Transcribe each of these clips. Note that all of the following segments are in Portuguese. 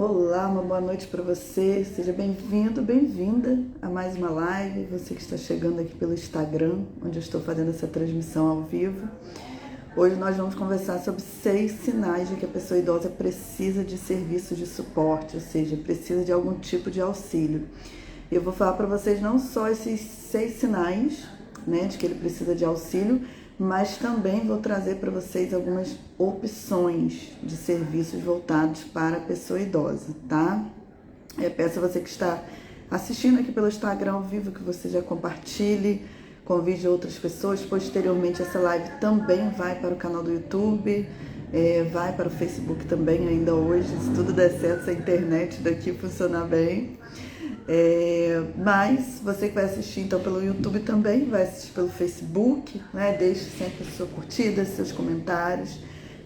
Olá, uma boa noite para você. Seja bem-vindo, bem-vinda a mais uma live. Você que está chegando aqui pelo Instagram, onde eu estou fazendo essa transmissão ao vivo. Hoje nós vamos conversar sobre 6 sinais de que a pessoa idosa precisa de serviços de suporte, ou seja, precisa de algum tipo de auxílio. Eu vou falar para vocês não só esses 6 sinais, né, de que ele precisa de auxílio, mas também vou trazer para vocês algumas opções de serviços voltados para a pessoa idosa, tá? Eu peço a você que está assistindo aqui pelo Instagram ao vivo que você já compartilhe, convide outras pessoas. Posteriormente essa live também vai para o canal do YouTube, vai para o Facebook também ainda hoje, se tudo der certo, se a internet daqui funcionar bem. Mas você que vai assistir então pelo YouTube também, vai assistir pelo Facebook, né? Deixe sempre a sua curtida, seus comentários,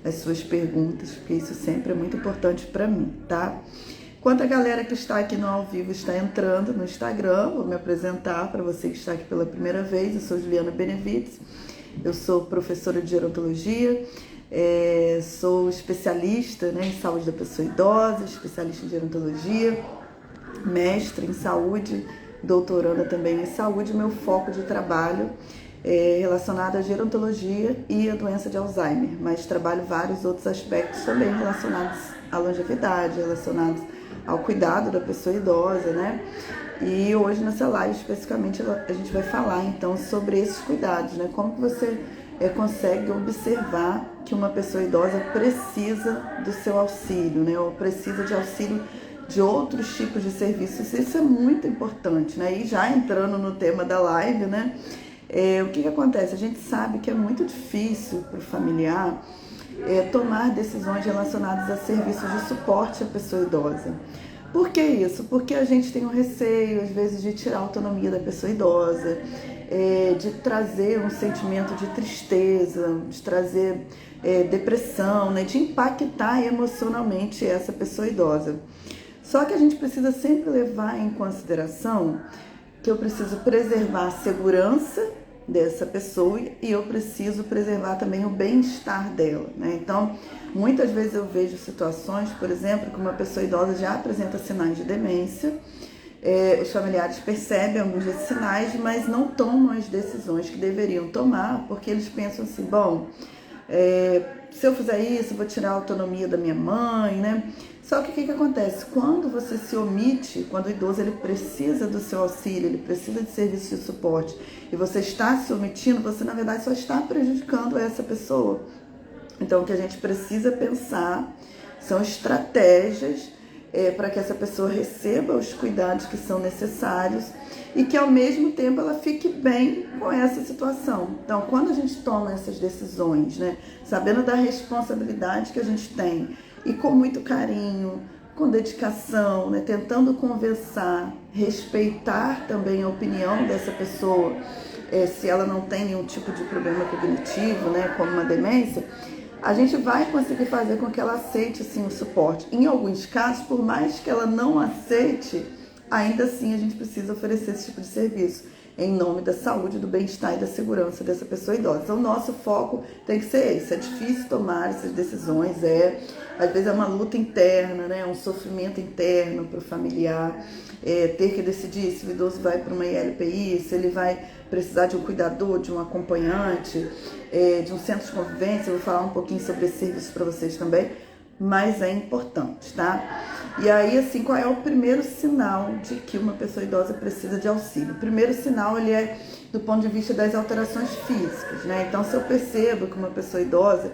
as suas perguntas, porque isso sempre é muito importante para mim, tá? Enquanto a galera que está aqui no ao vivo está entrando no Instagram, vou me apresentar para você que está aqui pela primeira vez. Eu sou Juliana Benevides, eu sou professora de gerontologia, sou especialista, né, em saúde da pessoa idosa, especialista em gerontologia, mestre em saúde, doutoranda também em saúde. Meu foco de trabalho é relacionado à gerontologia e à doença de Alzheimer, mas trabalho vários outros aspectos também relacionados à longevidade, relacionados ao cuidado da pessoa idosa, né? E hoje nessa live especificamente a gente vai falar então sobre esses cuidados, né? Como que você consegue observar que uma pessoa idosa precisa do seu auxílio, né? Ou precisa de auxílio de outros tipos de serviços. Isso é muito importante, né? E já entrando no tema da live, né? O que acontece? A gente sabe que é muito difícil para o familiar tomar decisões relacionadas a serviços de suporte à pessoa idosa. Por que isso? Porque a gente tem um receio, às vezes, de tirar a autonomia da pessoa idosa, de trazer um sentimento de tristeza, de trazer depressão, né? De impactar emocionalmente essa pessoa idosa. Só que a gente precisa sempre levar em consideração que eu preciso preservar a segurança dessa pessoa e eu preciso preservar também o bem-estar dela, né? Então, muitas vezes eu vejo situações, por exemplo, que uma pessoa idosa já apresenta sinais de demência, os familiares percebem alguns desses sinais, mas não tomam as decisões que deveriam tomar, porque eles pensam assim, bom, se eu fizer isso, eu vou tirar a autonomia da minha mãe, né? Só que o que acontece? Quando você se omite, quando o idoso ele precisa do seu auxílio, ele precisa de serviço de suporte, e você está se omitindo, você na verdade só está prejudicando essa pessoa. Então o que a gente precisa pensar são estratégias para que essa pessoa receba os cuidados que são necessários e que ao mesmo tempo ela fique bem com essa situação. Então, quando a gente toma essas decisões, né, sabendo da responsabilidade que a gente tem e com muito carinho, com dedicação, né, tentando conversar, respeitar também a opinião dessa pessoa, se ela não tem nenhum tipo de problema cognitivo, né, como uma demência, a gente vai conseguir fazer com que ela aceite sim o suporte. Em alguns casos, por mais que ela não aceite, ainda assim a gente precisa oferecer esse tipo de serviço em nome da saúde, do bem-estar e da segurança dessa pessoa idosa. Então, o nosso foco tem que ser esse. É difícil tomar essas decisões, às vezes é uma luta interna, né? Um sofrimento interno para o familiar, ter que decidir se o idoso vai para uma ILPI, se ele vai precisar de um cuidador, de um acompanhante, de um centro de convivência. Eu vou falar um pouquinho sobre esse serviço para vocês também, mas é importante, tá? E aí, assim, qual é o primeiro sinal de que uma pessoa idosa precisa de auxílio? O primeiro sinal, ele é do ponto de vista das alterações físicas, né? Então, se eu percebo que uma pessoa idosa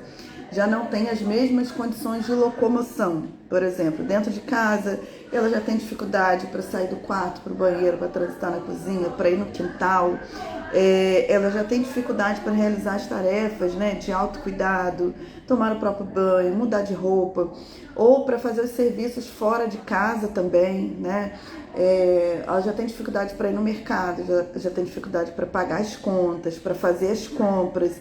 já não tem as mesmas condições de locomoção, por exemplo, dentro de casa, ela já tem dificuldade para sair do quarto para o banheiro, para transitar na cozinha, para ir no quintal, ela já tem dificuldade para realizar as tarefas, né, de autocuidado, tomar o próprio banho, mudar de roupa, ou para fazer os serviços fora de casa também, né? Ela já tem dificuldade para ir no mercado, já tem dificuldade para pagar as contas, para fazer as compras.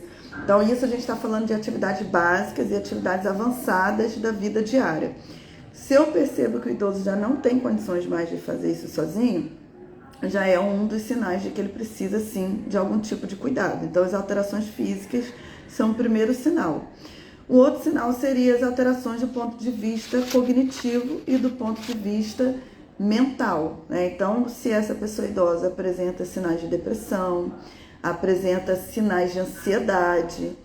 Então, isso a gente está falando de atividades básicas e atividades avançadas da vida diária. Se eu percebo que o idoso já não tem condições mais de fazer isso sozinho, já é um dos sinais de que ele precisa, sim, de algum tipo de cuidado. Então, as alterações físicas são o primeiro sinal. O outro sinal seria as alterações do ponto de vista cognitivo e do ponto de vista mental, né? Então, se essa pessoa idosa apresenta sinais de depressão, apresenta sinais de ansiedade,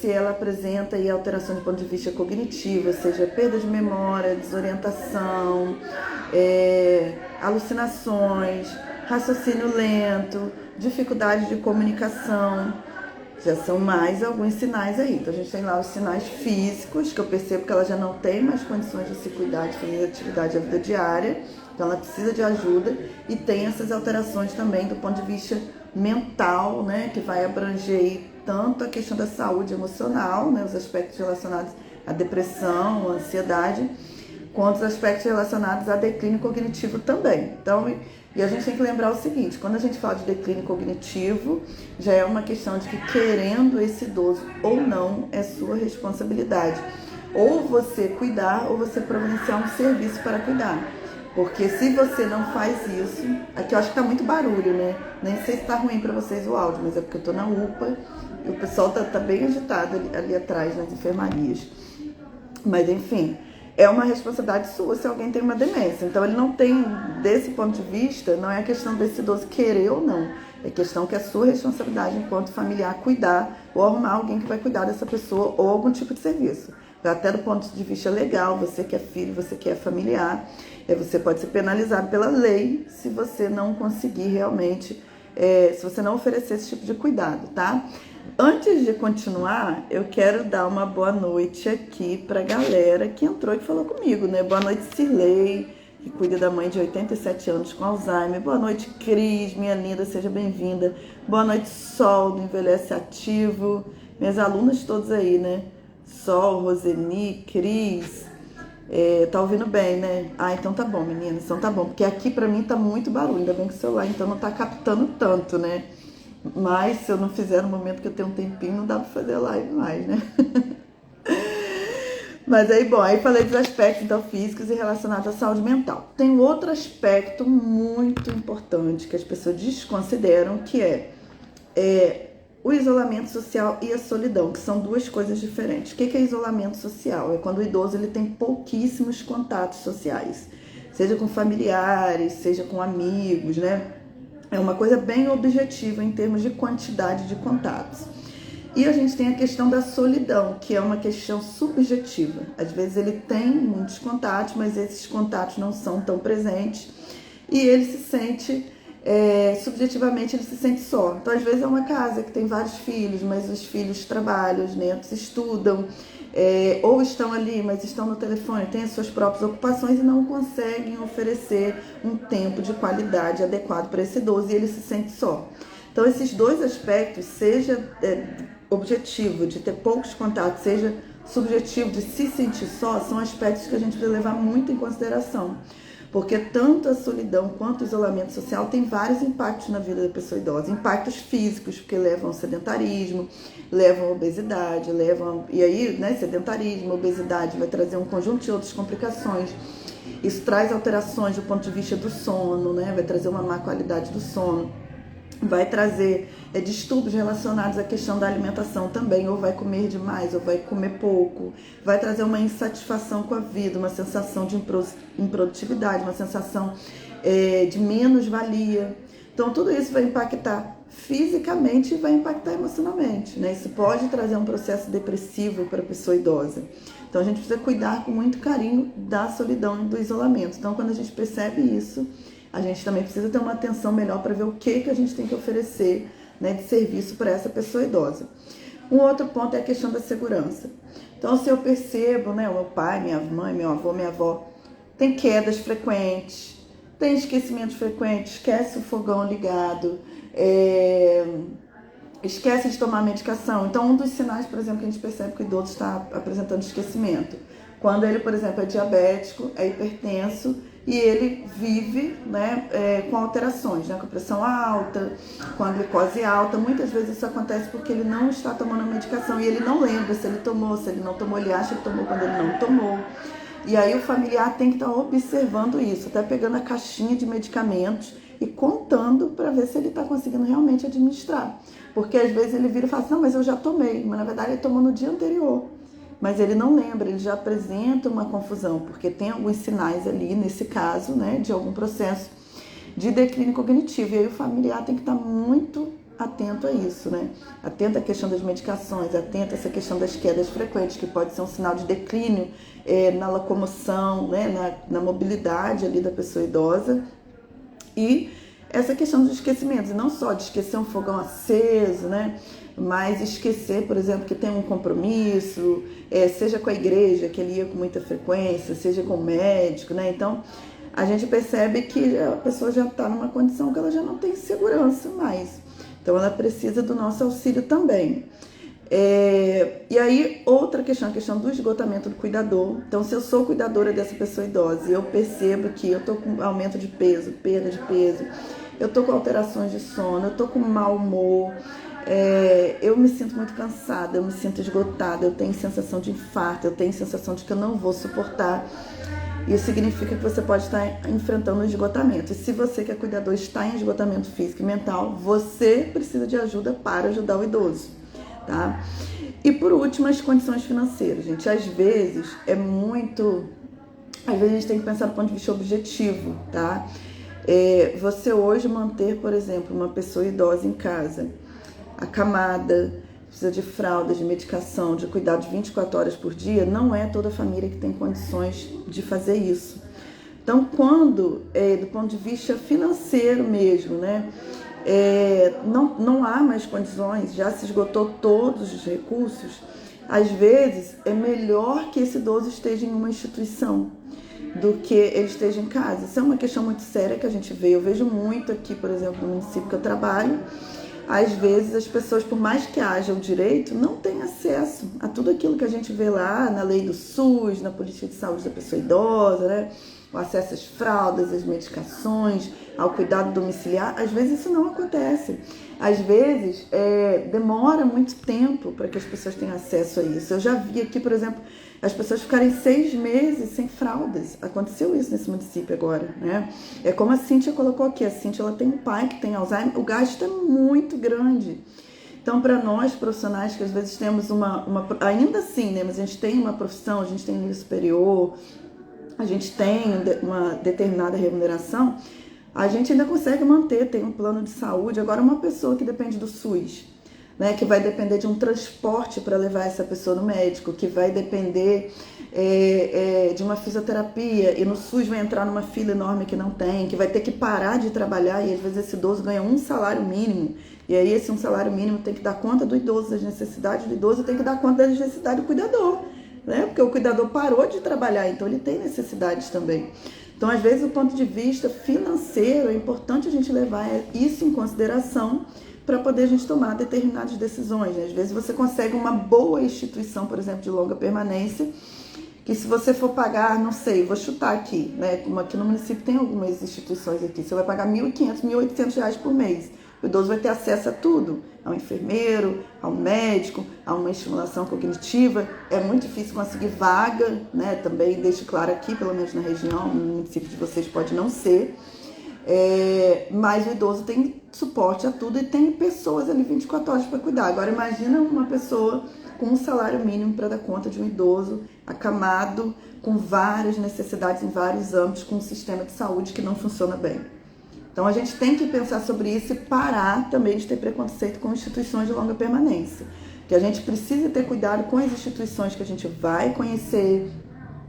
se ela apresenta aí alteração do ponto de vista cognitivo, ou seja, perda de memória, desorientação, alucinações, raciocínio lento, dificuldade de comunicação, já são mais alguns sinais aí. Então a gente tem lá os sinais físicos, que eu percebo que ela já não tem mais condições de se cuidar, de fazer atividade da vida diária, então ela precisa de ajuda, e tem essas alterações também do ponto de vista mental, né, que vai abranger aí tanto a questão da saúde emocional, né, os aspectos relacionados à depressão, à ansiedade, quanto os aspectos relacionados a declínio cognitivo também. Então, e a gente tem que lembrar o seguinte, quando a gente fala de declínio cognitivo, já é uma questão de que, querendo esse idoso ou não, é sua responsabilidade. Ou você cuidar, ou você providenciar um serviço para cuidar. Porque se você não faz isso... Aqui eu acho que tá muito barulho, né? Nem sei se tá ruim para vocês o áudio, mas é porque eu tô na UPA e o pessoal tá bem agitado ali atrás, nas enfermarias. Mas, enfim... É uma responsabilidade sua se alguém tem uma demência. Então, ele não tem, desse ponto de vista, não é a questão desse idoso querer ou não. É questão que é sua responsabilidade enquanto familiar cuidar ou arrumar alguém que vai cuidar dessa pessoa ou algum tipo de serviço. Até do ponto de vista legal, você que é filho, você que é familiar, você pode ser penalizado pela lei se você não conseguir realmente, se você não oferecer esse tipo de cuidado, tá? Antes de continuar, eu quero dar uma boa noite aqui pra galera que entrou e que falou comigo, né? Boa noite, Cirlei, que cuida da mãe de 87 anos com Alzheimer. Boa noite, Cris, minha linda, seja bem-vinda. Boa noite, Sol, do Envelhece Ativo. Minhas alunas todas aí, né? Sol, Roseni, Cris. Tá ouvindo bem, né? Ah, então tá bom, meninas, então tá bom. Porque aqui pra mim tá muito barulho, ainda bem que o celular então não tá captando tanto, né? Mas se eu não fizer no momento que eu tenho um tempinho, não dá pra fazer live mais, né? Mas aí, bom, aí falei dos aspectos então, físicos e relacionados à saúde mental. Tem um outro aspecto muito importante que as pessoas desconsideram, que é o isolamento social e a solidão, que são duas coisas diferentes. O que é isolamento social? É quando o idoso ele tem pouquíssimos contatos sociais, seja com familiares, seja com amigos, né? É uma coisa bem objetiva em termos de quantidade de contatos. E a gente tem a questão da solidão, que é uma questão subjetiva. Às vezes ele tem muitos contatos, mas esses contatos não são tão presentes e ele se sente, subjetivamente ele se sente só. Então às vezes é uma casa que tem vários filhos, mas os filhos trabalham, os netos estudam, ou estão ali, mas estão no telefone, têm as suas próprias ocupações e não conseguem oferecer um tempo de qualidade adequado para esse idoso e ele se sente só. Então esses dois aspectos, seja objetivo de ter poucos contatos, seja subjetivo de se sentir só, são aspectos que a gente precisa levar muito em consideração. Porque tanto a solidão quanto o isolamento social tem vários impactos na vida da pessoa idosa. Impactos físicos, porque levam ao sedentarismo, levam à obesidade, e aí, né, sedentarismo, obesidade vai trazer um conjunto de outras complicações. Isso traz alterações do ponto de vista do sono, né, vai trazer uma má qualidade do sono. Vai trazer distúrbios relacionados à questão da alimentação também, ou vai comer demais, ou vai comer pouco, vai trazer uma insatisfação com a vida, uma sensação de improdutividade, uma sensação de menos-valia. Então tudo isso vai impactar fisicamente e vai impactar emocionalmente, né? Isso pode trazer um processo depressivo para a pessoa idosa. Então a gente precisa cuidar com muito carinho da solidão e do isolamento. Então quando a gente percebe isso, a gente também precisa ter uma atenção melhor para ver o que a gente tem que oferecer, né, de serviço para essa pessoa idosa. Um outro ponto é a questão da segurança. Então, se eu percebo, né, o meu pai, minha mãe, meu avô, minha avó, tem quedas frequentes, tem esquecimentos frequentes, esquece o fogão ligado, esquece de tomar medicação. Então, um dos sinais, por exemplo, que a gente percebe que o idoso está apresentando esquecimento, quando ele, por exemplo, é diabético, é hipertenso, e ele vive, né, com alterações, né, com a pressão alta, com a glicose alta. Muitas vezes isso acontece porque ele não está tomando a medicação e ele não lembra se ele tomou, se ele não tomou, ele acha que tomou quando ele não tomou. E aí o familiar tem que estar observando isso, até pegando a caixinha de medicamentos e contando para ver se ele está conseguindo realmente administrar. Porque às vezes ele vira e fala assim, não, mas eu já tomei, mas na verdade ele tomou no dia anterior. Mas ele não lembra, ele já apresenta uma confusão, porque tem alguns sinais ali, nesse caso, né, de algum processo de declínio cognitivo. E aí o familiar tem que estar muito atento a isso, né? Atento à questão das medicações, atento a essa questão das quedas frequentes, que pode ser um sinal de declínio na locomoção, né, na mobilidade ali da pessoa idosa. E essa questão dos esquecimentos, e não só de esquecer um fogão aceso, né? Mas esquecer, por exemplo, que tem um compromisso, seja com a igreja, que ele ia com muita frequência, seja com o médico, né? Então, a gente percebe que a pessoa já está numa condição que ela já não tem segurança mais. Então, ela precisa do nosso auxílio também. E aí, outra questão, a questão do esgotamento do cuidador. Então, se eu sou cuidadora dessa pessoa idosa e eu percebo que eu estou com aumento de peso, perda de peso, eu estou com alterações de sono, eu estou com mau humor, eu me sinto muito cansada, eu me sinto esgotada, eu tenho sensação de infarto, eu tenho sensação de que eu não vou suportar. Isso significa que você pode estar enfrentando um esgotamento. E se você que é cuidador está em esgotamento físico e mental, você precisa de ajuda para ajudar o idoso, tá? E por último, as condições financeiras, gente. Às vezes a gente tem que pensar do ponto de vista objetivo, tá? Você hoje manter, por exemplo, uma pessoa idosa em casa, acamada, precisa de fraldas, de medicação, de cuidados 24 horas por dia, não é toda a família que tem condições de fazer isso. Então, quando, do ponto de vista financeiro mesmo, né, não há mais condições, já se esgotou todos os recursos, às vezes é melhor que esse idoso esteja em uma instituição do que ele esteja em casa. Isso é uma questão muito séria que a gente vê. Eu vejo muito aqui, por exemplo, no município que eu trabalho. Às vezes as pessoas, por mais que haja o direito, não têm acesso a tudo aquilo que a gente vê lá na lei do SUS, na política de saúde da pessoa idosa, né? O acesso às fraldas, às medicações, ao cuidado domiciliar. Às vezes isso não acontece. Às vezes demora muito tempo para que as pessoas tenham acesso a isso. Eu já vi aqui, por exemplo, as pessoas ficarem 6 meses sem fraldas. Aconteceu isso nesse município agora, né? É como a Cíntia colocou aqui. A Cíntia, ela tem um pai que tem Alzheimer. O gasto é muito grande. Então, para nós, profissionais, que às vezes temos ainda assim, né? Mas a gente tem uma profissão, a gente tem nível superior, a gente tem uma determinada remuneração, a gente ainda consegue manter, tem um plano de saúde. Agora, uma pessoa que depende do SUS, né, que vai depender de um transporte para levar essa pessoa no médico, que vai depender de uma fisioterapia, e no SUS vai entrar numa fila enorme que não tem, que vai ter que parar de trabalhar, e às vezes esse idoso ganha um salário mínimo, e aí esse um salário mínimo tem que dar conta do idoso, das necessidades do idoso, tem que dar conta das necessidades do cuidador, né? Porque o cuidador parou de trabalhar, então ele tem necessidades também. Então, às vezes, do ponto de vista financeiro, é importante a gente levar isso em consideração para poder a gente tomar determinadas decisões, né? Às vezes você consegue uma boa instituição, por exemplo, de longa permanência, que se você for pagar, não sei, vou chutar aqui, né? Como aqui no município tem algumas instituições aqui, você vai pagar R$1.500, R$1.800 por mês. O idoso vai ter acesso a tudo, ao enfermeiro, ao médico, a uma estimulação cognitiva. É muito difícil conseguir vaga, né? Também deixo claro aqui, pelo menos na região, no município de vocês pode não ser. Mas o idoso tem suporte a tudo e tem pessoas ali 24 horas para cuidar. Agora imagina uma pessoa com um salário mínimo para dar conta de um idoso acamado, com várias necessidades em vários âmbitos, com um sistema de saúde que não funciona bem. Então a gente tem que pensar sobre isso e parar também de ter preconceito com instituições de longa permanência. Que a gente precisa ter cuidado com as instituições que a gente vai conhecer,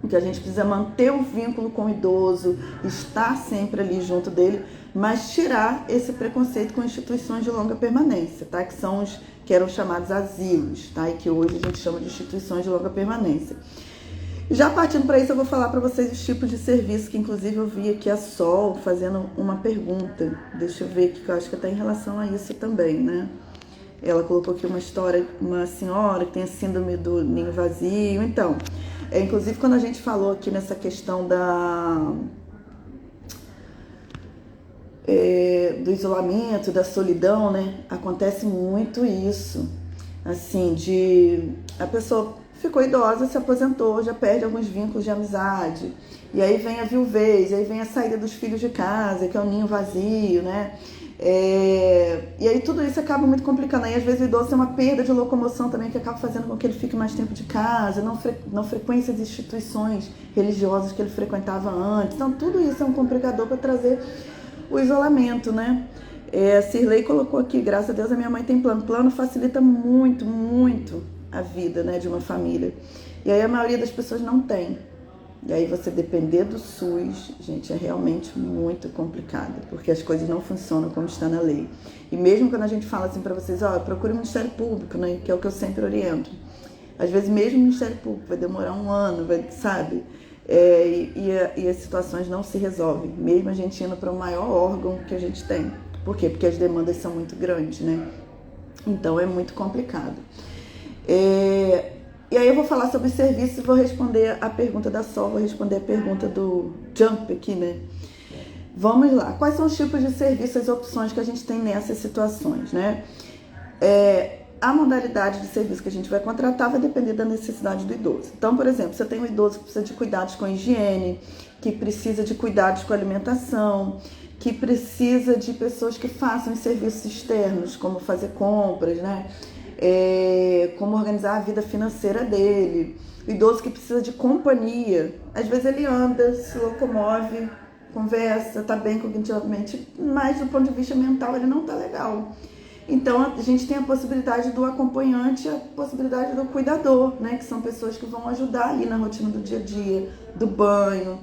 que a gente precisa manter o vínculo com o idoso, estar sempre ali junto dele, mas tirar esse preconceito com instituições de longa permanência, tá? Que são os que eram chamados asilos, tá? E que hoje a gente chama de instituições de longa permanência. Já partindo para isso, eu vou falar para vocês os tipos de serviço, que inclusive eu vi aqui a Sol fazendo uma pergunta. Deixa eu ver aqui, que eu acho que está em relação a isso também, né? Ela colocou aqui uma história, uma senhora que tem a síndrome do ninho vazio. Então, inclusive quando a gente falou aqui nessa questão do isolamento, da solidão, né? Acontece muito isso, assim, de a pessoa ficou idosa, se aposentou, já perde alguns vínculos de amizade. E aí vem a viuvez, aí vem a saída dos filhos de casa, que é o ninho vazio, né? E aí tudo isso acaba muito complicando. Aí às vezes o idoso tem uma perda de locomoção também, que acaba fazendo com que ele fique mais tempo de casa, não frequência as instituições religiosas que ele frequentava antes. Então tudo isso é um complicador para trazer o isolamento, né? A Cirlei colocou aqui, graças a Deus a minha mãe tem plano. Plano facilita muito, muito a vida, né, de uma família. E aí a maioria das pessoas não tem. E aí você depender do SUS, gente, é realmente muito complicado, porque as coisas não funcionam como está na lei. E mesmo quando a gente fala assim para vocês, procure o Ministério Público, né, que é o que eu sempre oriento. Às vezes mesmo o Ministério Público vai demorar um ano, sabe? E as situações não se resolvem, mesmo a gente indo para o maior órgão que a gente tem. Por quê? Porque as demandas são muito grandes, né? Então é muito complicado. E aí eu vou falar sobre serviços e vou responder a pergunta da Sol, vou responder a pergunta do Jump aqui, né? Vamos lá. Quais são os tipos de serviços, as opções que a gente tem nessas situações, né? A modalidade de serviço que a gente vai contratar vai depender da necessidade do idoso. Então, por exemplo, você tem um idoso que precisa de cuidados com a higiene, que precisa de cuidados com a alimentação, que precisa de pessoas que façam serviços externos, como fazer compras, né? Como organizar a vida financeira dele. O idoso que precisa de companhia. Às vezes ele anda, se locomove, conversa, está bem cognitivamente, mas do ponto de vista mental ele não está legal. Então a gente tem a possibilidade do acompanhante, a possibilidade do cuidador, né? Que são pessoas que vão ajudar ali na rotina do dia a dia, do banho,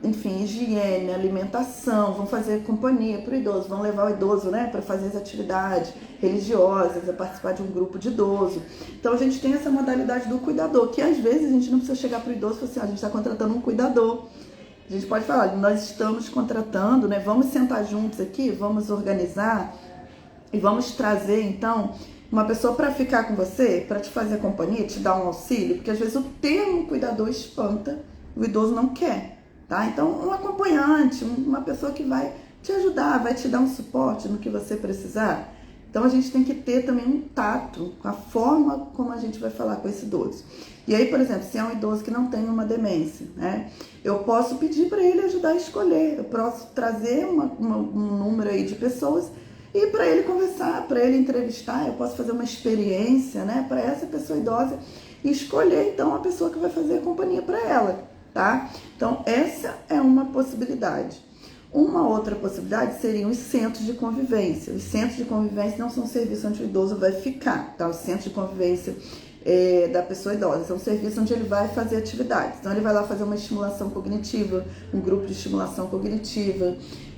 enfim, higiene, alimentação, vão fazer companhia para o idoso, vão levar o idoso, né, para fazer as atividades religiosas, a participar de um grupo de idoso. Então a gente tem essa modalidade do cuidador, que às vezes a gente não precisa chegar para o idoso e falar assim, a gente está contratando um cuidador. A gente pode falar, nós estamos contratando, né, vamos sentar juntos aqui, vamos organizar e vamos trazer, então, uma pessoa para ficar com você, para te fazer companhia, te dar um auxílio, porque às vezes o termo cuidador espanta, o idoso não quer, tá? Então, um acompanhante, uma pessoa que vai te ajudar, vai te dar um suporte no que você precisar. Então, a gente tem que ter também um tato com a forma como a gente vai falar com esse idoso. E aí, por exemplo, se é um idoso que não tem uma demência, né? Eu posso pedir para ele ajudar a escolher, eu posso trazer um número aí de pessoas e para ele conversar, para ele entrevistar, eu posso fazer uma experiência, né, para essa pessoa idosa e escolher, então, a pessoa que vai fazer a companhia para ela, tá? Então, essa é uma possibilidade. Uma outra possibilidade seriam os centros de convivência. Os centros de convivência não são serviços onde o idoso vai ficar, tá? Os centros de convivência da pessoa idosa são serviços onde ele vai fazer atividades. Então, ele vai lá fazer uma estimulação cognitiva, um grupo de estimulação cognitiva.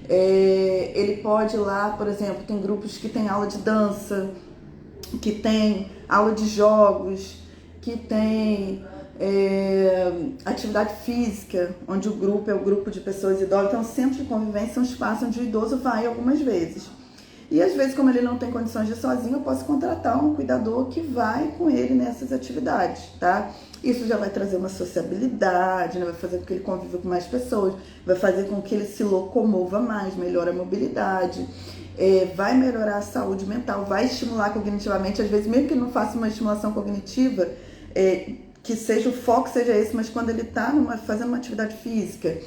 Ele pode ir lá, por exemplo, tem grupos que tem aula de dança, que tem aula de jogos, que tem atividade física, onde o grupo é o grupo de pessoas idosas. Então, centro de convivência é um espaço onde o idoso vai algumas vezes. E às vezes, como ele não tem condições de ir sozinho, eu posso contratar um cuidador que vai com ele nessas atividades, tá? Isso já vai trazer uma sociabilidade, né? Vai fazer com que ele conviva com mais pessoas, vai fazer com que ele se locomova mais, melhora a mobilidade, vai melhorar a saúde mental, vai estimular cognitivamente. Às vezes, mesmo que ele não faça uma estimulação cognitiva, que seja o foco seja esse, mas quando ele está fazendo uma atividade física,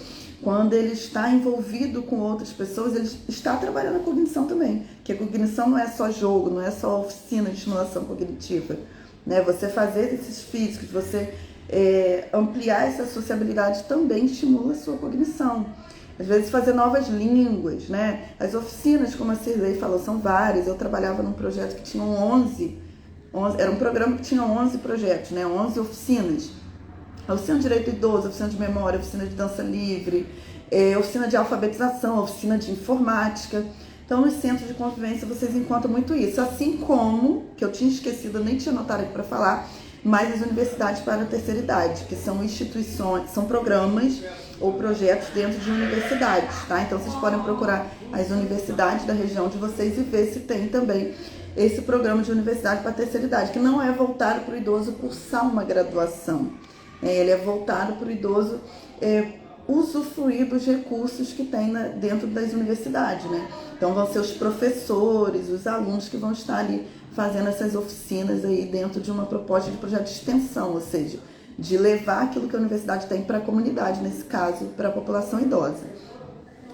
quando ele está envolvido com outras pessoas, ele está trabalhando a cognição também. Porque a cognição não é só jogo, não é só oficina de estimulação cognitiva, né? Você fazer exercícios físicos, você ampliar essa sociabilidade também estimula a sua cognição. Às vezes fazer novas línguas, né? As oficinas, como a Cirlei falou, são várias. Eu trabalhava num projeto que tinha 11, era um programa que tinha 11 projetos, né? 11 oficinas. A oficina de direito idoso, a oficina de memória, a oficina de dança livre, a oficina de alfabetização, a oficina de informática. Então, nos centros de convivência vocês encontram muito isso. Assim como, que eu tinha esquecido, eu nem tinha anotado aqui para falar, mas as universidades para a terceira idade, que são instituições, são programas ou projetos dentro de universidades, tá? Então, vocês podem procurar as universidades da região de vocês e ver se tem também esse programa de universidade para a terceira idade, que não é voltado para o idoso cursar uma graduação. Ele é voltado para o idoso usufruir dos recursos que tem dentro das universidades, né? Então vão ser os professores, os alunos que vão estar ali fazendo essas oficinas aí dentro de uma proposta de projeto de extensão, ou seja, de levar aquilo que a universidade tem para a comunidade, nesse caso, para a população idosa.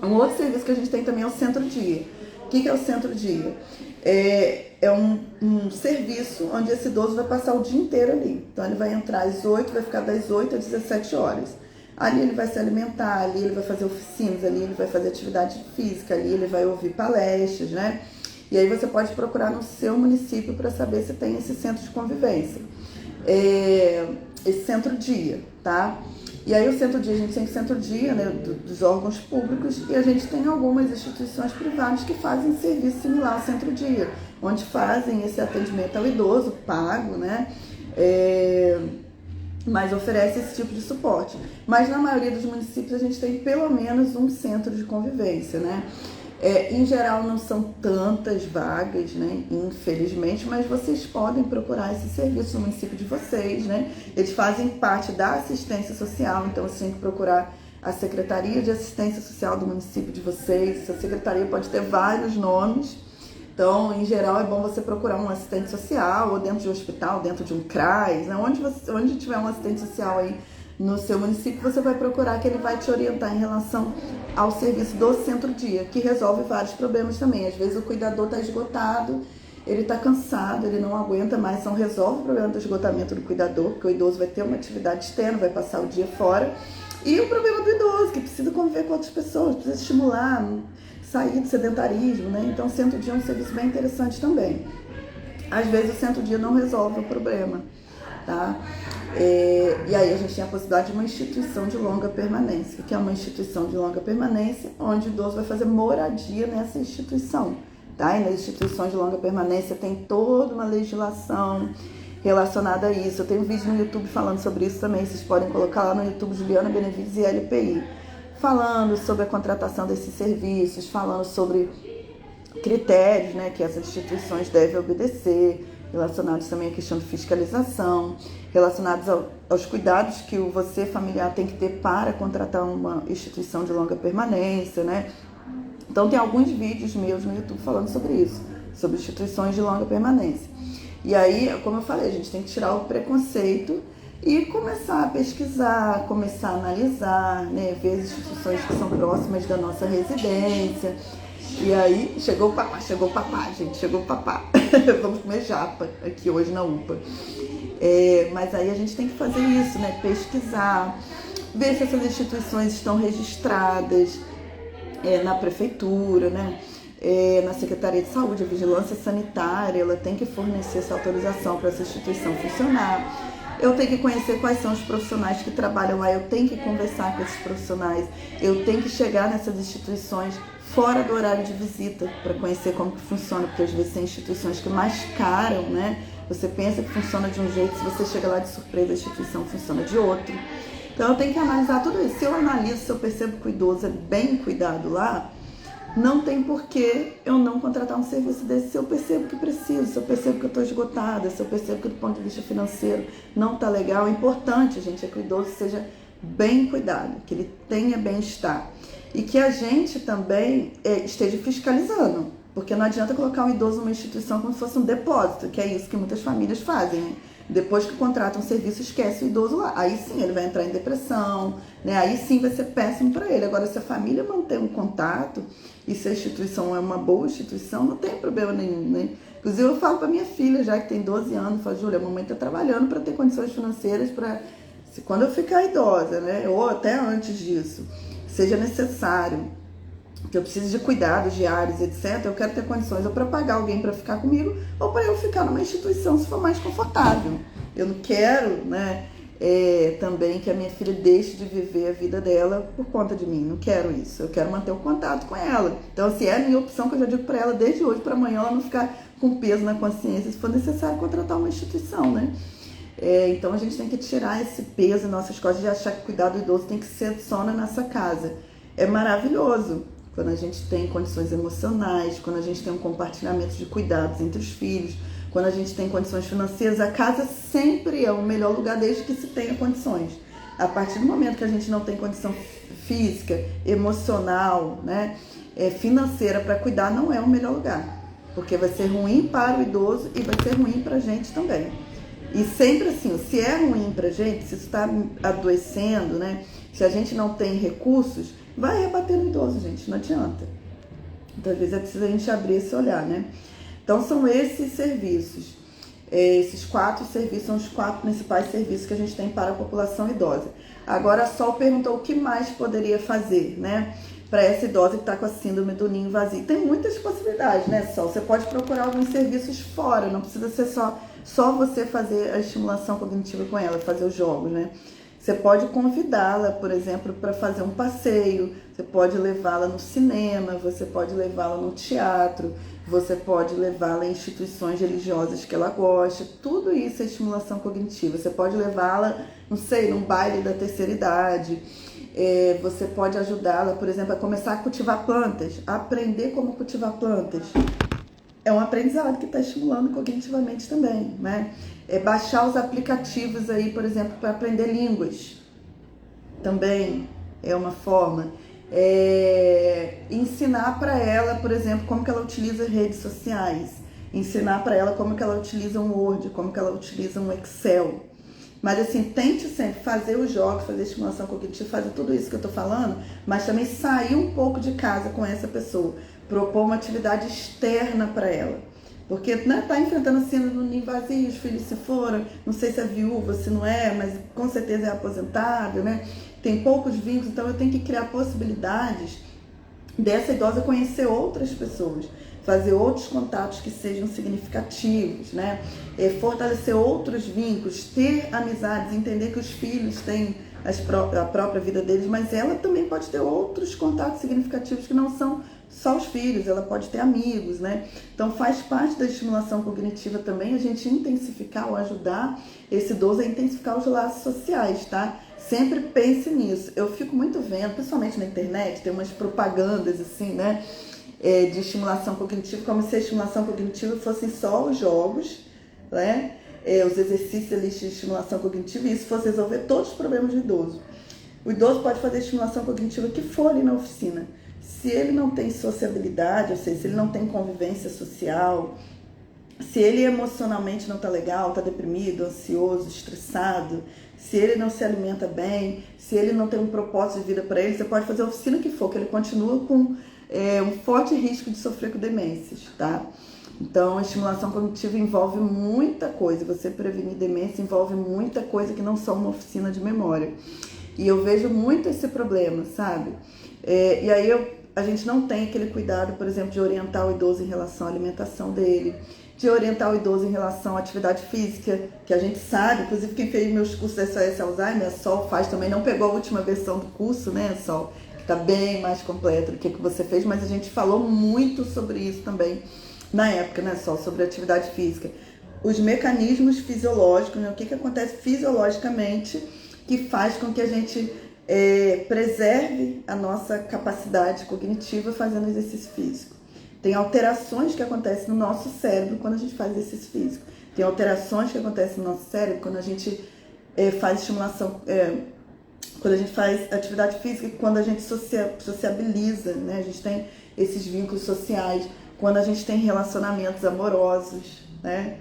Um outro serviço que a gente tem também é o Centro-Dia. O que é o Centro-Dia? É um serviço onde esse idoso vai passar o dia inteiro ali. Então ele vai entrar às 8, vai ficar das 8 às 17 horas. Ali ele vai se alimentar, ali ele vai fazer oficinas, ali ele vai fazer atividade física, ali ele vai ouvir palestras, né? E aí você pode procurar no seu município para saber se tem esse centro de convivência. Esse Centro-Dia, tá? E aí o Centro-Dia, a gente tem o Centro-Dia, né, dos órgãos públicos, e a gente tem algumas instituições privadas que fazem serviço similar ao Centro-Dia, onde fazem esse atendimento ao idoso, pago, né? Mas oferece esse tipo de suporte. Mas na maioria dos municípios a gente tem pelo menos um centro de convivência, né? Em geral não são tantas vagas, né? Infelizmente, mas vocês podem procurar esse serviço no município de vocês, né? Eles fazem parte da assistência social, então você tem que procurar a Secretaria de Assistência Social do município de vocês. Essa secretaria pode ter vários nomes, então em geral é bom você procurar um assistente social, ou dentro de um hospital, dentro de um CRAS, né? Onde tiver um assistente social aí no seu município, você vai procurar, que ele vai te orientar em relação ao serviço do Centro-Dia, que resolve vários problemas também. Às vezes o cuidador está esgotado, ele está cansado, ele não aguenta mais, então resolve o problema do esgotamento do cuidador, porque o idoso vai ter uma atividade externa, vai passar o dia fora. E o problema do idoso, que precisa conviver com outras pessoas, precisa estimular, sair do sedentarismo, né? Então o Centro-Dia é um serviço bem interessante também. Às vezes o Centro-Dia não resolve o problema, tá? E aí a gente tem a possibilidade de uma instituição de longa permanência, que é uma instituição de longa permanência, onde o idoso vai fazer moradia nessa instituição, tá? E nas instituições de longa permanência tem toda uma legislação relacionada a isso. Eu tenho um vídeo no YouTube falando sobre isso também, vocês podem colocar lá no YouTube, Juliana Benevides e LPI, falando sobre a contratação desses serviços, falando sobre critérios, né, que essas instituições devem obedecer, relacionados também à questão de fiscalização, relacionados aos cuidados que você familiar tem que ter para contratar uma instituição de longa permanência, né? Então tem alguns vídeos meus no YouTube falando sobre isso, sobre instituições de longa permanência. E aí, como eu falei, a gente tem que tirar o preconceito e começar a pesquisar, começar a analisar, né? Ver as instituições que são próximas da nossa residência. E aí, chegou o papá, gente, chegou o papá. Vamos comer japa aqui hoje na UPA. Mas aí a gente tem que fazer isso, né? Pesquisar, ver se essas instituições estão registradas na prefeitura, né? Na Secretaria de Saúde, a Vigilância Sanitária, ela tem que fornecer essa autorização para essa instituição funcionar. Eu tenho que conhecer quais são os profissionais que trabalham lá, eu tenho que conversar com esses profissionais, eu tenho que chegar nessas instituições fora do horário de visita para conhecer como que funciona, porque às vezes tem instituições que mascaram, né? Você pensa que funciona de um jeito, se você chega lá de surpresa, a instituição funciona de outro. Então eu tenho que analisar tudo isso. Se eu analiso, se eu percebo que o idoso é bem cuidado lá, não tem por que eu não contratar um serviço desse se eu percebo que preciso, se eu percebo que eu estou esgotada, se eu percebo que do ponto de vista financeiro não está legal. O importante, gente, é que o idoso seja bem cuidado, que ele tenha bem-estar. E que a gente também esteja fiscalizando, porque não adianta colocar um idoso numa instituição como se fosse um depósito, que é isso que muitas famílias fazem, né? Depois que contratam um serviço, esquece o idoso lá. Aí sim, ele vai entrar em depressão, né? Aí sim vai ser péssimo para ele. Agora, se a família manter um contato e se a instituição é uma boa instituição, não tem problema nenhum, né? Inclusive, eu falo para minha filha, já que tem 12 anos, falo, Júlia, a mamãe está trabalhando para ter condições financeiras para, quando eu ficar idosa, né? Ou até antes disso, seja necessário, que eu preciso de cuidados diários, etc., eu quero ter condições ou para pagar alguém para ficar comigo, ou para eu ficar numa instituição se for mais confortável. Eu não quero, né, também que a minha filha deixe de viver a vida dela por conta de mim. Não quero isso. Eu quero manter o contato com ela. Então, assim, é a minha opção, que eu já digo para ela desde hoje para amanhã, ela não ficar com peso na consciência, se for necessário contratar uma instituição, né? Então a gente tem que tirar esse peso em nossas costas de achar que cuidar do idoso tem que ser só na nossa casa. É maravilhoso quando a gente tem condições emocionais, quando a gente tem um compartilhamento de cuidados entre os filhos, quando a gente tem condições financeiras. A casa sempre é o melhor lugar desde que se tenha condições. A partir do momento que a gente não tem condição física, emocional, né, financeira para cuidar, não é o melhor lugar. porque vai ser ruim para o idoso e vai ser ruim para a gente também. E sempre assim, se é ruim pra gente, se isso está adoecendo, né? Se a gente não tem recursos, vai rebater no idoso, gente, não adianta. Então, às vezes é preciso a gente abrir esse olhar, né? Então, são esses serviços. Esses 4 serviços são os 4 principais serviços que a gente tem para a população idosa. Agora, a Sol perguntou o que mais poderia fazer, né? Para essa idosa que está com a síndrome do ninho vazio. Tem muitas possibilidades, né, Sol? Você pode procurar alguns serviços fora, não precisa ser só você fazer a estimulação cognitiva com ela, fazer os jogos, né? Você pode convidá-la, por exemplo, para fazer um passeio, você pode levá-la no cinema, você pode levá-la no teatro, você pode levá-la em instituições religiosas que ela gosta, tudo isso é estimulação cognitiva. Você pode levá-la, não sei, num baile da terceira idade, você pode ajudá-la, por exemplo, a começar a cultivar plantas, a aprender como cultivar plantas. É um aprendizado que está estimulando cognitivamente também, né? Baixar os aplicativos aí, por exemplo, para aprender línguas. Também é uma forma. Ensinar para ela, por exemplo, como que ela utiliza redes sociais. Ensinar para ela como que ela utiliza um Word, como que ela utiliza um Excel. Mas assim, tente sempre fazer os jogos, fazer estimulação cognitiva, fazer tudo isso que eu tô falando, mas também sair um pouco de casa com essa pessoa. Propor uma atividade externa para ela. Porque tá enfrentando a síndrome do ninho vazio, os filhos se foram, não sei se é viúva, se não é, mas com certeza é aposentável, né? Tem poucos vínculos, então eu tenho que criar possibilidades dessa idosa conhecer outras pessoas, fazer outros contatos que sejam significativos, né? Fortalecer outros vínculos, ter amizades, entender que os filhos têm a própria vida deles, mas ela também pode ter outros contatos significativos que não são só os filhos, ela pode ter amigos, né? Então faz parte da estimulação cognitiva também a gente intensificar ou ajudar esse idoso a intensificar os laços sociais, tá? Sempre pense nisso. Eu fico muito vendo, principalmente na internet, tem umas propagandas assim, né? De estimulação cognitiva, como se a estimulação cognitiva fossem só os jogos, né? Os exercícios ali de estimulação cognitiva, e isso fosse resolver todos os problemas do idoso. O idoso pode fazer a estimulação cognitiva que for ali na oficina. Se ele não tem sociabilidade, ou seja, se ele não tem convivência social, se ele emocionalmente não está legal, está deprimido, ansioso, estressado, se ele não se alimenta bem, se ele não tem um propósito de vida para ele, você pode fazer a oficina que for, que ele continua com um forte risco de sofrer com demências, tá? Então, a estimulação cognitiva envolve muita coisa, você prevenir demência envolve muita coisa que não só uma oficina de memória. E eu vejo muito esse problema, sabe? E aí a gente não tem aquele cuidado, por exemplo, de orientar o idoso em relação à alimentação dele, de orientar o idoso em relação à atividade física, que a gente sabe, inclusive quem fez meus cursos da SOS Alzheimer, a Sol faz também, não pegou a última versão do curso, né, Sol? Que está bem mais completo do que você fez, mas a gente falou muito sobre isso também na época, né, Sol? Sobre atividade física. Os mecanismos fisiológicos, né, o que acontece fisiologicamente que faz com que a gente preserve a nossa capacidade cognitiva fazendo exercício físico. Tem alterações que acontecem no nosso cérebro quando a gente faz exercício físico. Tem alterações que acontecem no nosso cérebro quando a gente faz estimulação, quando a gente faz atividade física, quando a gente sociabiliza, né? A gente tem esses vínculos sociais, quando a gente tem relacionamentos amorosos, né?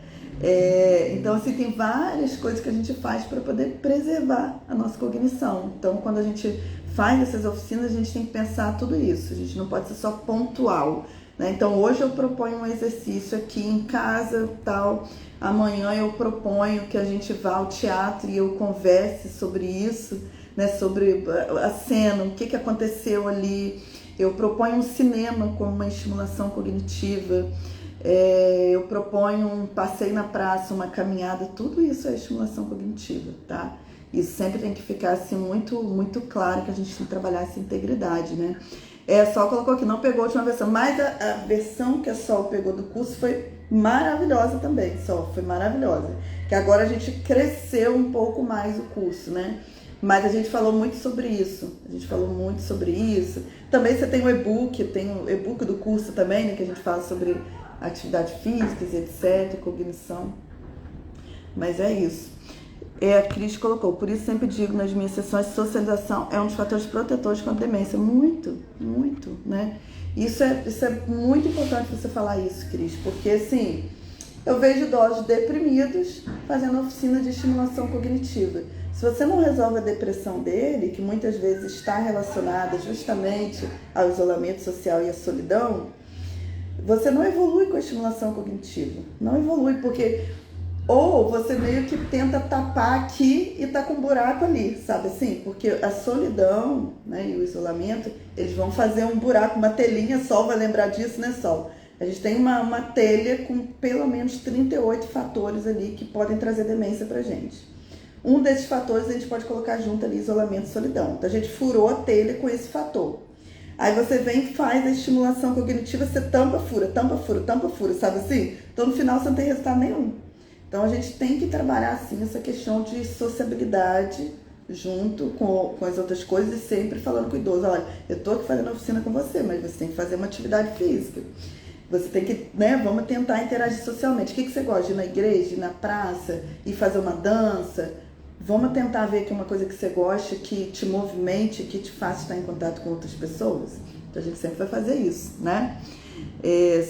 Então, assim, tem várias coisas que a gente faz para poder preservar a nossa cognição. Então, quando a gente faz essas oficinas, a gente tem que pensar tudo isso. A gente não pode ser só pontual, né? Então, hoje eu proponho um exercício aqui em casa, tal. Amanhã eu proponho que a gente vá ao teatro e eu converse sobre isso, né? Sobre a cena, o que aconteceu ali. Eu proponho um cinema como uma estimulação cognitiva. Eu proponho um passeio na praça, uma caminhada, tudo isso é estimulação cognitiva, tá? Isso sempre tem que ficar assim muito, muito claro que a gente tem que trabalhar essa integridade, né? A Sol colocou que não pegou a última versão, mas a versão que a Sol pegou do curso foi maravilhosa também, Sol, foi maravilhosa. Que agora a gente cresceu um pouco mais o curso, né? Mas a gente falou muito sobre isso, Também você tem o e-book, do curso também, né? Que a gente fala sobre atividade física, etc, cognição. Mas é isso. A Cris colocou, por isso sempre digo nas minhas sessões, socialização é um dos fatores protetores contra a demência. Muito, muito, né? Isso é muito importante você falar isso, Cris, porque assim, eu vejo idosos deprimidos fazendo oficina de estimulação cognitiva. Se você não resolve a depressão dele, que muitas vezes está relacionada justamente ao isolamento social e à solidão, você não evolui com a estimulação cognitiva. Não evolui, porque ou você meio que tenta tapar aqui e tá com um buraco ali, sabe assim? Porque a solidão, né, e o isolamento, eles vão fazer um buraco, uma telinha, Sol vai lembrar disso, né, Sol? A gente tem uma telha com pelo menos 38 fatores ali que podem trazer demência pra gente. Um desses fatores a gente pode colocar junto ali, isolamento e solidão. Então a gente furou a telha com esse fator. Aí você vem e faz a estimulação cognitiva, você tampa, fura, sabe assim? Então no final você não tem resultado nenhum. Então a gente tem que trabalhar assim essa questão de sociabilidade junto com as outras coisas e sempre falando com o idoso, olha, eu tô aqui fazendo oficina com você, mas você tem que fazer uma atividade física. Você tem que, né, vamos tentar interagir socialmente. O que você gosta? De ir na igreja, ir na praça, ir fazer uma dança? Vamos tentar ver aqui uma coisa que você gosta, que te movimente, que te faça estar em contato com outras pessoas. Então a gente sempre vai fazer isso, né?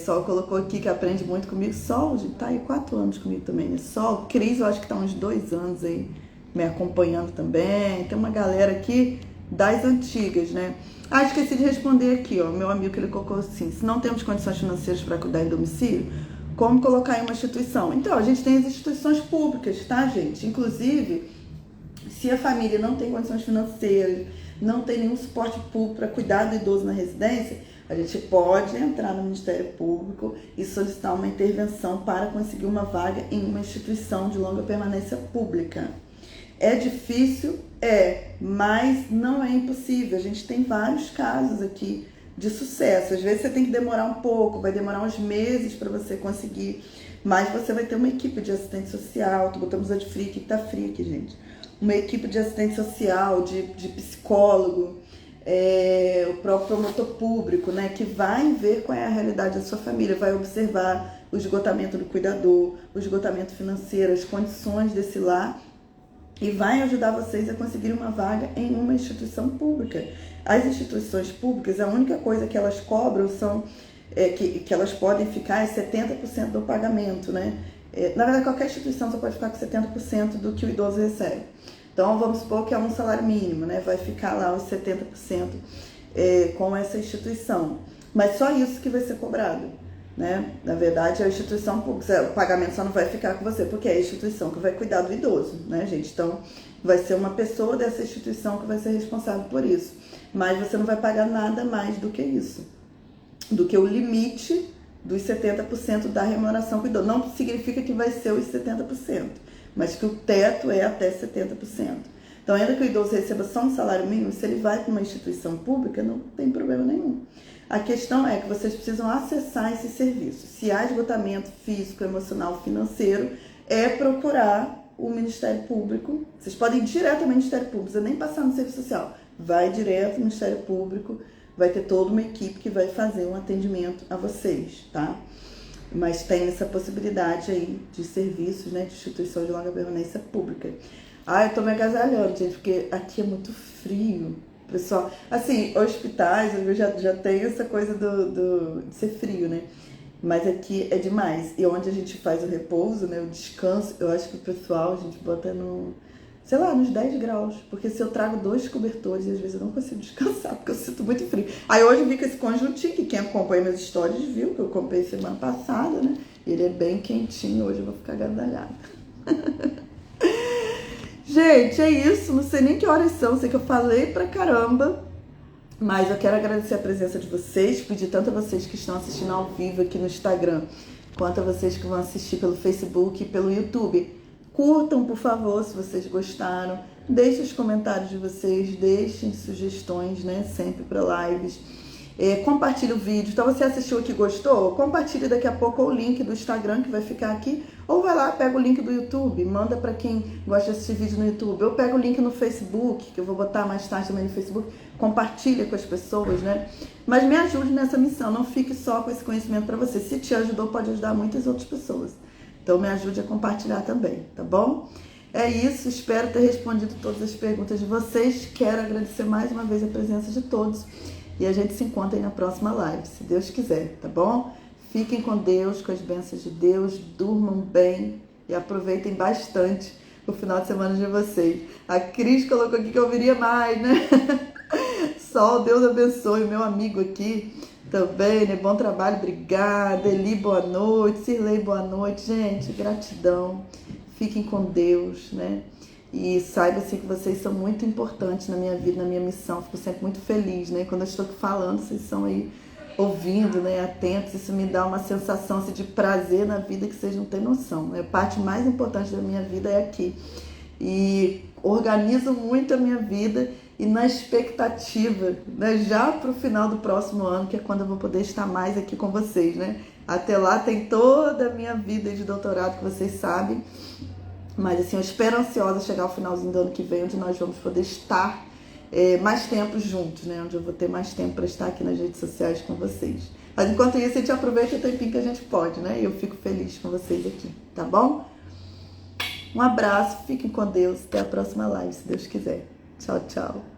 Sol colocou aqui que aprende muito comigo. Sol, gente, tá aí 4 anos comigo também, né? Sol, Cris, eu acho que tá uns 2 anos aí me acompanhando também. Tem uma galera aqui das antigas, né? Ah, esqueci de responder aqui, ó. Meu amigo que ele colocou assim: se não temos condições financeiras para cuidar em domicílio, como colocar em uma instituição? Então, a gente tem as instituições públicas, tá, gente? Inclusive, se a família não tem condições financeiras, não tem nenhum suporte público para cuidar do idoso na residência, a gente pode entrar no Ministério Público e solicitar uma intervenção para conseguir uma vaga em uma instituição de longa permanência pública. É difícil? Mas não é impossível. A gente tem vários casos aqui de sucesso. Às vezes você tem que demorar um pouco, vai demorar uns meses para você conseguir, mas você vai ter uma equipe de assistente social. Botamos a de frio aqui, que tá frio aqui, gente. Uma equipe de assistente social, de psicólogo, o próprio promotor público, né, que vai ver qual é a realidade da sua família, vai observar o esgotamento do cuidador, o esgotamento financeiro, as condições desse lar e vai ajudar vocês a conseguir uma vaga em uma instituição pública. As instituições públicas, a única coisa que elas cobram são, que elas podem ficar é 70% do pagamento, né? Na verdade, qualquer instituição só pode ficar com 70% do que o idoso recebe. Então, vamos supor que é um salário mínimo, né? Vai ficar lá os 70% com essa instituição. Mas só isso que vai ser cobrado, né? Na verdade, a instituição pública, o pagamento só não vai ficar com você, porque é a instituição que vai cuidar do idoso, né, gente? Então, vai ser uma pessoa dessa instituição que vai ser responsável por isso. Mas você não vai pagar nada mais do que isso, do que o limite dos 70% da remuneração com o idoso. Não significa que vai ser os 70%, mas que o teto é até 70%. Então, ainda que o idoso receba só um salário mínimo, se ele vai para uma instituição pública, não tem problema nenhum. A questão é que vocês precisam acessar esse serviço. Se há esgotamento físico, emocional, financeiro, é procurar o Ministério Público. Vocês podem ir direto ao Ministério Público, não precisa nem passar no Serviço Social. Vai direto ao Ministério Público, vai ter toda uma equipe que vai fazer um atendimento a vocês, tá? Mas tem essa possibilidade aí de serviços, né, de instituição de longa permanência pública. Eu tô me agasalhando, gente, porque aqui é muito frio. Pessoal, assim, hospitais, eu já tenho essa coisa de ser frio, né? Mas aqui é demais. E onde a gente faz o repouso, né, o descanso, eu acho que o pessoal, a gente bota nos 10 graus. Porque se eu trago 2 cobertores, às vezes eu não consigo descansar, porque eu sinto muito frio. Aí hoje eu vi com esse conjuntinho, que quem acompanha minhas histórias viu, que eu comprei semana passada, né? Ele é bem quentinho, hoje eu vou ficar agasalhada. Gente, é isso, não sei nem que horas são, sei que eu falei pra caramba, mas eu quero agradecer a presença de vocês, pedir tanto a vocês que estão assistindo ao vivo aqui no Instagram, quanto a vocês que vão assistir pelo Facebook e pelo YouTube. Curtam, por favor, se vocês gostaram, deixem os comentários de vocês, deixem sugestões, né, sempre para lives. Compartilhe o vídeo. Então, você assistiu aqui e gostou? Compartilhe daqui a pouco o link do Instagram que vai ficar aqui. Ou vai lá, pega o link do YouTube, manda para quem gosta de assistir vídeo no YouTube. Eu pego o link no Facebook, que eu vou botar mais tarde também no Facebook. Compartilha com as pessoas, né? Mas me ajude nessa missão. Não fique só com esse conhecimento para você. Se te ajudou, pode ajudar muitas outras pessoas. Então, me ajude a compartilhar também, tá bom? É isso, espero ter respondido todas as perguntas de vocês. Quero agradecer mais uma vez a presença de todos. E a gente se encontra aí na próxima live, se Deus quiser, tá bom? Fiquem com Deus, com as bênçãos de Deus, durmam bem e aproveitem bastante o final de semana de vocês. A Cris colocou aqui que eu viria mais, né? Sol, Deus abençoe, meu amigo aqui também, né? Bom trabalho, obrigada. Eli, boa noite. Cirlei, boa noite. Gente, gratidão. Fiquem com Deus, né? E saiba-se que vocês são muito importantes na minha vida, na minha missão. Fico sempre muito feliz, né? Quando eu estou aqui falando, vocês estão aí ouvindo, né? Atentos. Isso me dá uma sensação assim, de prazer na vida que vocês não têm noção. A parte mais importante da minha vida é aqui. E organizo muito a minha vida e na expectativa, né? Já para o final do próximo ano, que é quando eu vou poder estar mais aqui com vocês, né? Até lá tem toda a minha vida de doutorado que vocês sabem. Mas assim, eu espero ansiosa chegar ao finalzinho do ano que vem, onde nós vamos poder estar mais tempo juntos, né? Onde eu vou ter mais tempo para estar aqui nas redes sociais com vocês. Mas enquanto isso, a gente aproveita o tempinho que a gente pode, né? E eu fico feliz com vocês aqui, tá bom? Um abraço, fiquem com Deus, até a próxima live, se Deus quiser. Tchau, tchau.